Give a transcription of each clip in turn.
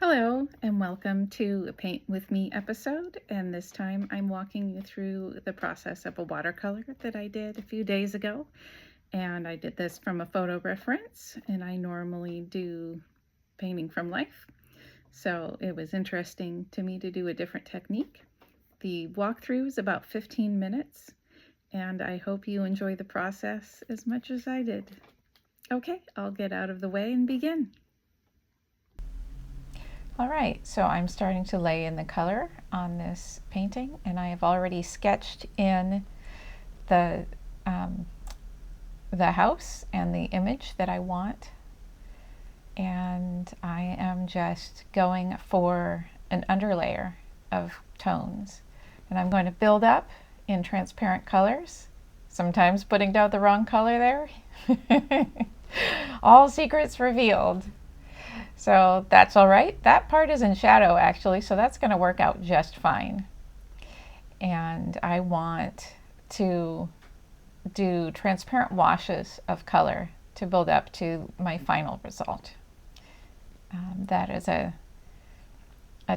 Hello and welcome to a Paint With Me episode, and this time I'm walking you through the process of a watercolor that I did a few days ago. And I did this from a photo reference, and I normally do painting from life. So it was interesting to me to do a different technique. The walkthrough is about 15 minutes, and I hope you enjoy the process as much as I did. Okay, I'll get out of the way and begin. All right, so I'm starting to lay in the color on this painting, and I have already sketched in the house and the image that I want, and I am just going for an underlayer of tones, and I'm going to build up in transparent colors, sometimes putting down the wrong color there. All secrets revealed. So that's all right. That part is in shadow actually, so that's going to work out just fine. And I want to do transparent washes of color to build up to my final result. That is a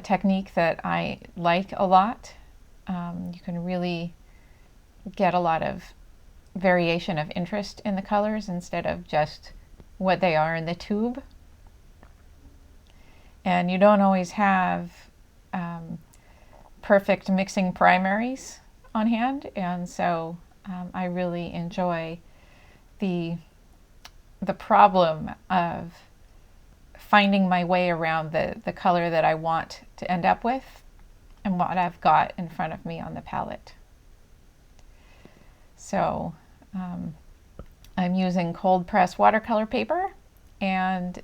technique that I like a lot. You can really get a lot of variation of interest in the colors instead of just what they are in the tube. And you don't always have perfect mixing primaries on hand, and so I really enjoy the problem of finding my way around the color that I want to end up with and what I've got in front of me on the palette. So I'm using cold press watercolor paper, and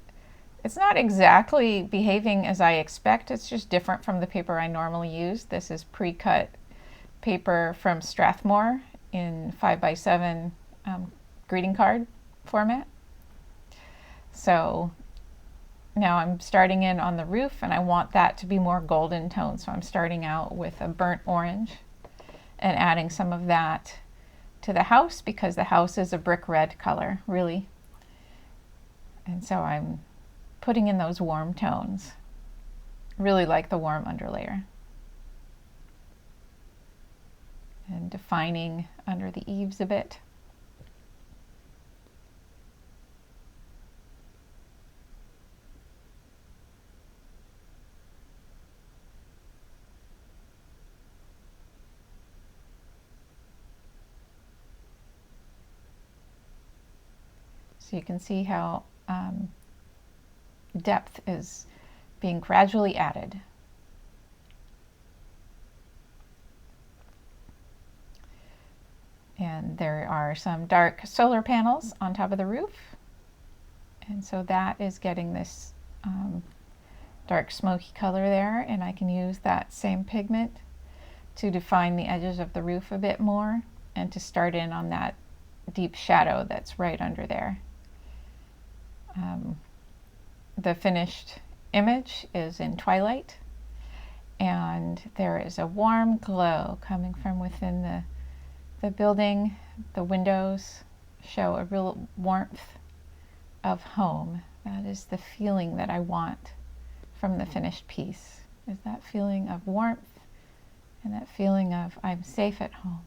it's not exactly behaving as I expect. It's just different from the paper I normally use. This is pre-cut paper from Strathmore in 5x7 greeting card format. So now I'm starting in on the roof, and I want that to be more golden tone. So I'm starting out with a burnt orange and adding some of that to the house because the house is a brick red color, really. And so I'm putting in those warm tones. Really like the warm underlayer. And defining under the eaves a bit. So you can see how depth is being gradually added. And there are some dark solar panels on top of the roof. And so that is getting this dark smoky color there, and I can use that same pigment to define the edges of the roof a bit more and to start in on that deep shadow that's right under there. The finished image is in twilight, and there is a warm glow coming from within the building. The windows show a real warmth of home. That is the feeling that I want from the finished piece, is that feeling of warmth and that feeling of I'm safe at home.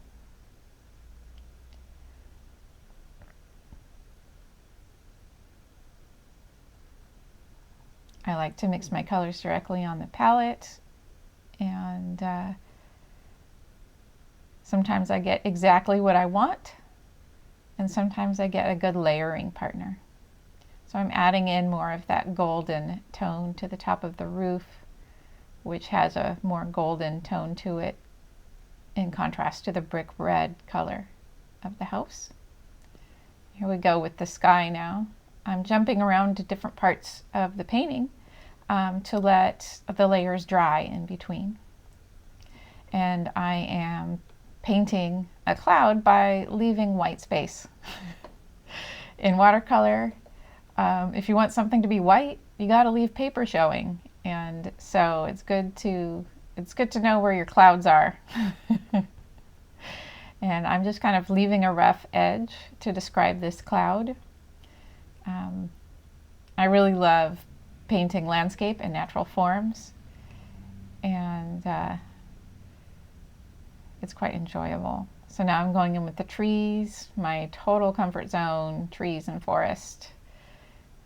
I like to mix my colors directly on the palette, and sometimes I get exactly what I want, and sometimes I get a good layering partner. So I'm adding in more of that golden tone to the top of the roof, which has a more golden tone to it in contrast to the brick red color of the house. Here we go with the sky now. I'm jumping around to different parts of the painting to let the layers dry in between. And I am painting a cloud by leaving white space. In watercolor, if you want something to be white, you got to leave paper showing. And so it's good to know where your clouds are. And I'm just kind of leaving a rough edge to describe this cloud. I really love painting landscape and natural forms, and it's quite enjoyable. So now I'm going in with the trees, my total comfort zone, trees and forest,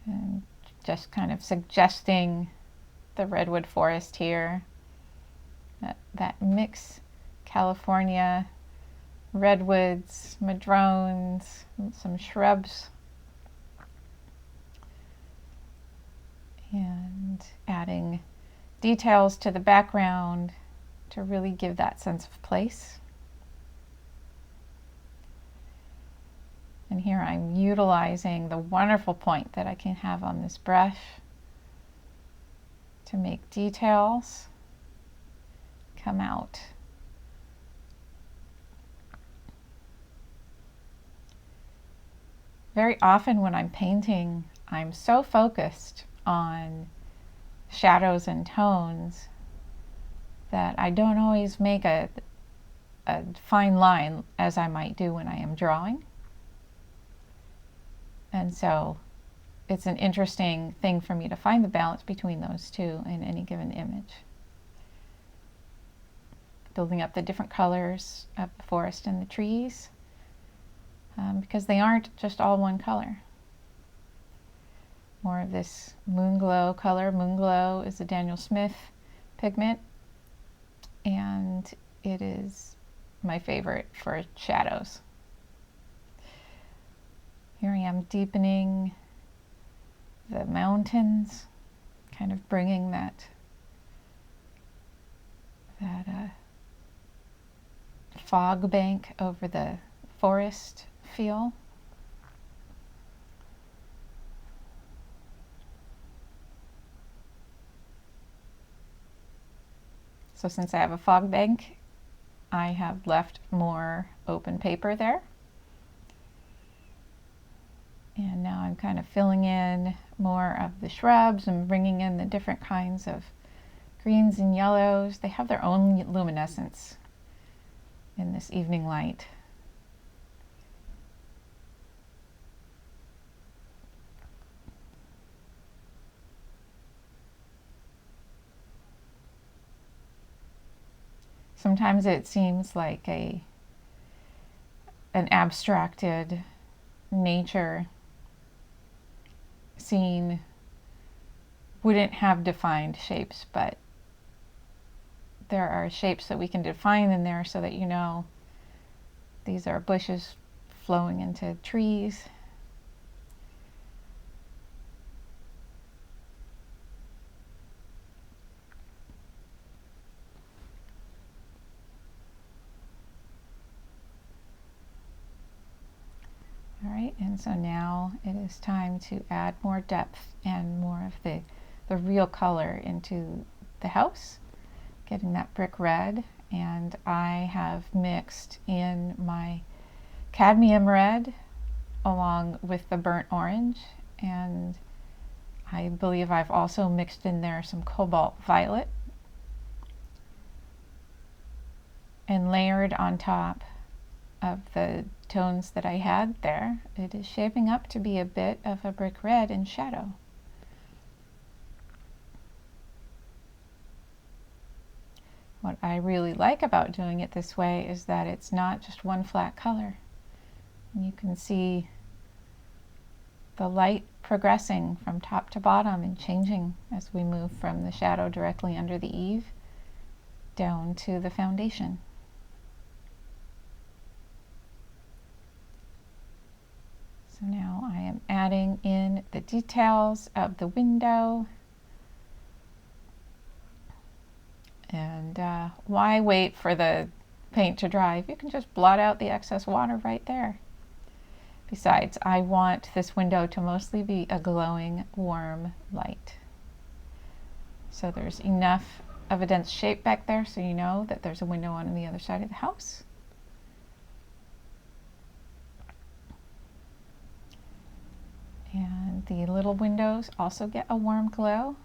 and just kind of suggesting the redwood forest here, that mix, California, redwoods, madrones, some shrubs, and adding details to the background to really give that sense of place. And here I'm utilizing the wonderful point that I can have on this brush to make details come out. Very often when I'm painting, I'm so focused on shadows and tones that I don't always make a fine line as I might do when I am drawing. And so it's an interesting thing for me to find the balance between those two in any given image. Building up the different colors of the forest and the trees, because they aren't just all one color. More of this Moonglow color. Moonglow is a Daniel Smith pigment, and it is my favorite for shadows. Here I am deepening the mountains, kind of bringing that fog bank over the forest feel. So since I have a fog bank, I have left more open paper there. And now I'm kind of filling in more of the shrubs and bringing in the different kinds of greens and yellows. They have their own luminescence in this evening light. Sometimes it seems like an abstracted nature scene wouldn't have defined shapes, but there are shapes that we can define in there so that you know these are bushes flowing into trees. All right, and so now it is time to add more depth and more of the real color into the house, getting that brick red. And I have mixed in my cadmium red along with the burnt orange, and I believe I've also mixed in there some cobalt violet and layered on top of the tones that I had there. It is shaping up to be a bit of a brick red in shadow. What I really like about doing it this way is that it's not just one flat color. You can see the light progressing from top to bottom and changing as we move from the shadow directly under the eave down to the foundation. So now I am adding in the details of the window. And why wait for the paint to dry? You can just blot out the excess water right there. Besides, I want this window to mostly be a glowing, warm light. So there's enough of a dense shape back there so you know that there's a window on the other side of the house. And the little windows also get a warm glow.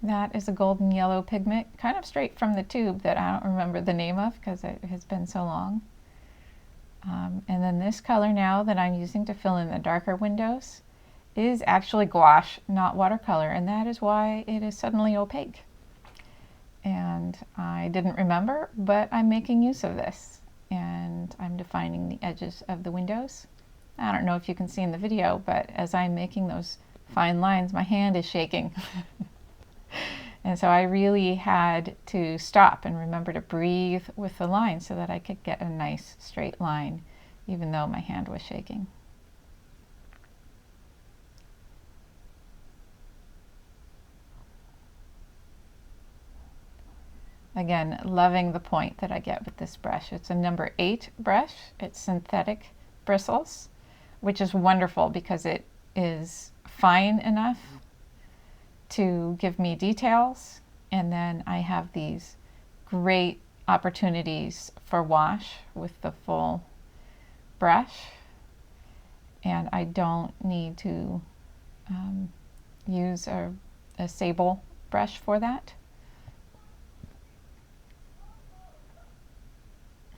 That is a golden yellow pigment, kind of straight from the tube that I don't remember the name of because it has been so long. And then this color now that I'm using to fill in the darker windows is actually gouache, not watercolor, and that is why it is suddenly opaque. And I didn't remember, but I'm making use of this, and I'm defining the edges of the windows. I don't know if you can see in the video, but as I'm making those fine lines, my hand is shaking. And so I really had to stop and remember to breathe with the line so that I could get a nice straight line, even though my hand was shaking. Again, loving the point that I get with this brush. It's a number 8 brush. It's synthetic bristles, which is wonderful because it is fine enough to give me details, and then I have these great opportunities for wash with the full brush, and I don't need to use a sable brush for that.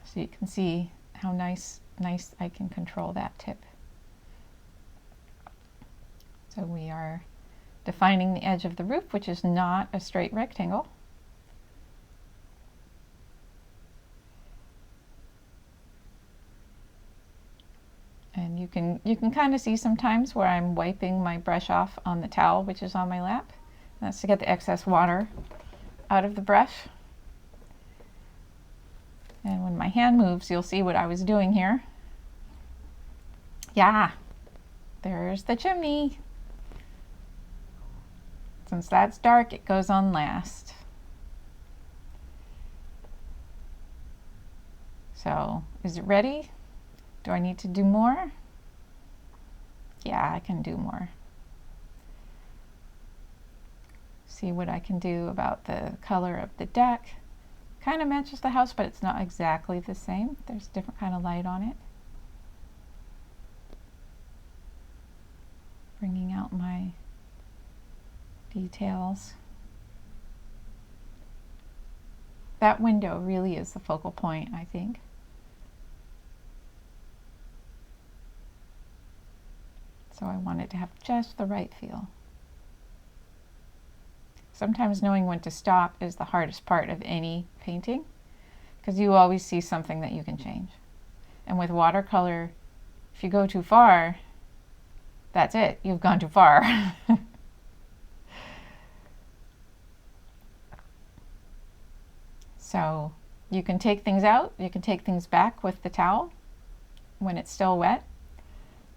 So you can see how nice I can control that tip. So we are defining the edge of the roof, which is not a straight rectangle. And you can kind of see sometimes where I'm wiping my brush off on the towel, which is on my lap. And that's to get the excess water out of the brush. And when my hand moves, you'll see what I was doing here. Yeah, there's the chimney. Since that's dark, it goes on last. So, is it ready? Do I need to do more? Yeah, I can do more. See what I can do about the color of the deck. Kind of matches the house, but it's not exactly the same. There's a different kind of light on it. Bringing out my details. That window really is the focal point, I think. So I want it to have just the right feel. Sometimes knowing when to stop is the hardest part of any painting, because you always see something that you can change. And with watercolor, if you go too far, that's it, you've gone too far. So you can take things out, you can take things back with the towel when it's still wet,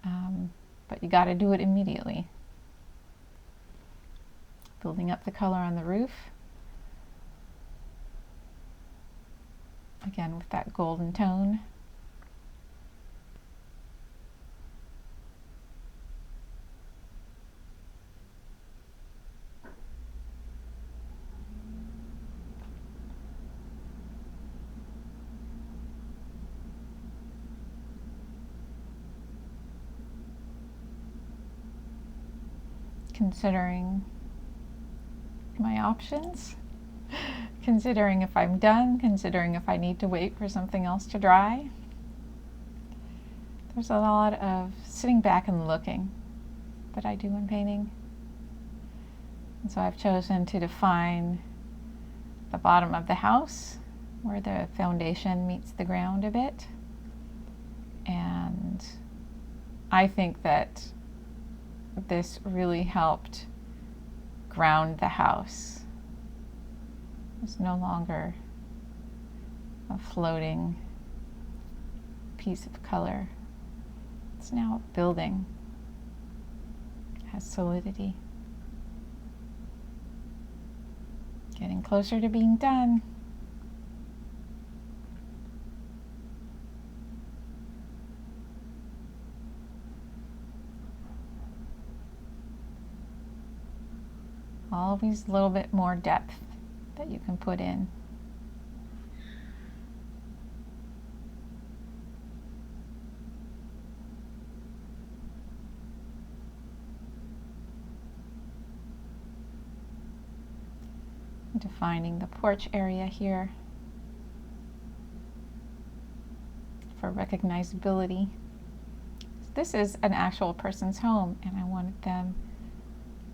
but you got to do it immediately. Building up the color on the roof. Again with that golden tone. Considering my options, considering if I'm done, considering if I need to wait for something else to dry. There's a lot of sitting back and looking that I do in painting. And so I've chosen to define the bottom of the house where the foundation meets the ground a bit. And I think that this really helped ground the house. It's no longer a floating piece of color. It's now a building. It has solidity. Getting closer to being done. Always a little bit more depth that you can put in. Defining the porch area here for recognizability. this is an actual person's home, and I wanted them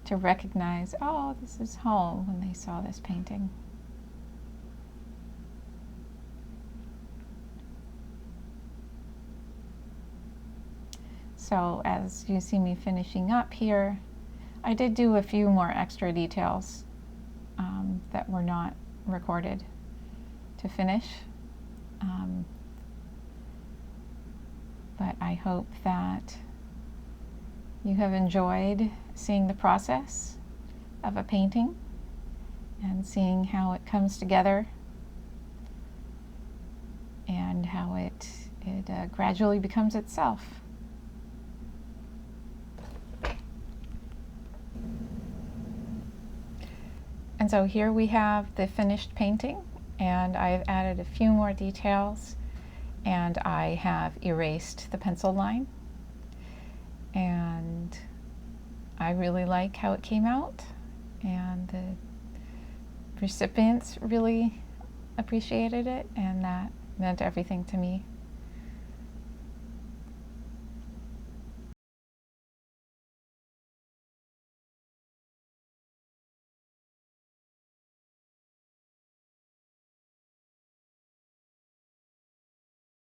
to recognize, oh, this is home, when they saw this painting. So as you see me finishing up here, I did do a few more extra details that were not recorded to finish. But I hope that you have enjoyed seeing the process of a painting and seeing how it comes together and how it gradually becomes itself. And so here we have the finished painting, and I've added a few more details, and I have erased the pencil line, and I really like how it came out, and the recipients really appreciated it, and that meant everything to me.